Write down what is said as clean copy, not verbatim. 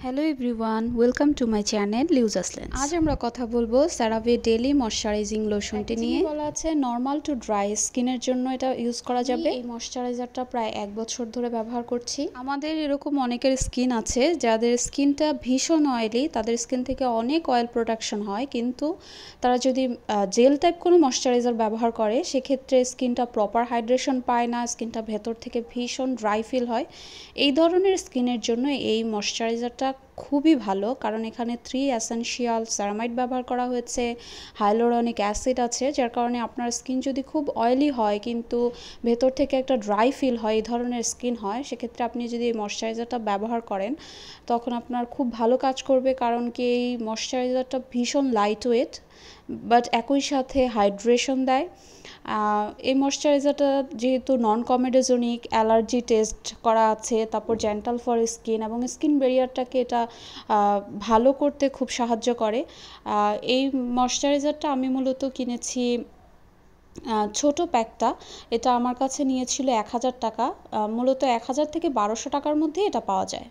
Hello everyone, welcome to my channel লিউজাস lens. আজ আমরা কথা বলবো সেরাভে ডেইলি ময়শ্চারাইজিং লোশনটি নিয়ে। বলা আছে নর্মাল টু ড্রাই স্কিনের জন্য এটা ইউজ করা যাবে। এই ময়শ্চারাইজারটা প্রায় 1 বছর ধরে ব্যবহার করছি। আমাদের এরকম অনেকের স্কিন আছে যাদের স্কিনটা ভীষণ অয়েলি, তাদের স্কিন থেকে অনেক অয়েল প্রোডাকশন হয়, কিন্তু তারা যদি জেল টাইপ কোনো ময়শ্চারাইজার ব্যবহার করে সেক্ষেত্রে স্কিনটা প্রপার হাইড্রেশন পায় না, স্কিনটা ভেতর থেকে ভীষণ ড্রাই ফিল হয়। এই ধরনের স্কিনের জন্য এই ময়শ্চারাইজারটা খুবই ভালো, কারণ এখানে 3 এসেনশিয়াল সেরামাইড ব্যবহার করা হয়েছে, হাইলোরনিক অ্যাসিড আছে, যার কারণে আপনার স্কিন যদি খুব অয়েলি হয় কিন্তু ভেতর থেকে একটা ড্রাই ফিল হয়, এই ধরনের স্কিন হয়, সেক্ষেত্রে আপনি যদি এই ময়শ্চারাইজারটা ব্যবহার করেন তখন আপনার খুব ভালো কাজ করবে। কারণ কি এই ময়শ্চারাইজারটা ভীষণ লাইট ওয়েট বাট একই সাথে হাইড্রেশন দেয়। এই ময়শ্চারাইজারটা যেহেতু নন কমেডোজেনিক, অ্যালার্জি টেস্ট করা আছে, তারপর জেন্টাল ফর স্কিন এবং স্কিন ব্যারিয়ারটাকে এটা ভালো করতে খুব সাহায্য করে। এই ময়শ্চারাইজারটা আমি মূলত কিনেছি ছোট প্যাকটা, এটা আমার কাছে নিয়েছিল 1000 টাকা। মূলত 1000 থেকে 1200 টাকার মধ্যে এটা পাওয়া যায়।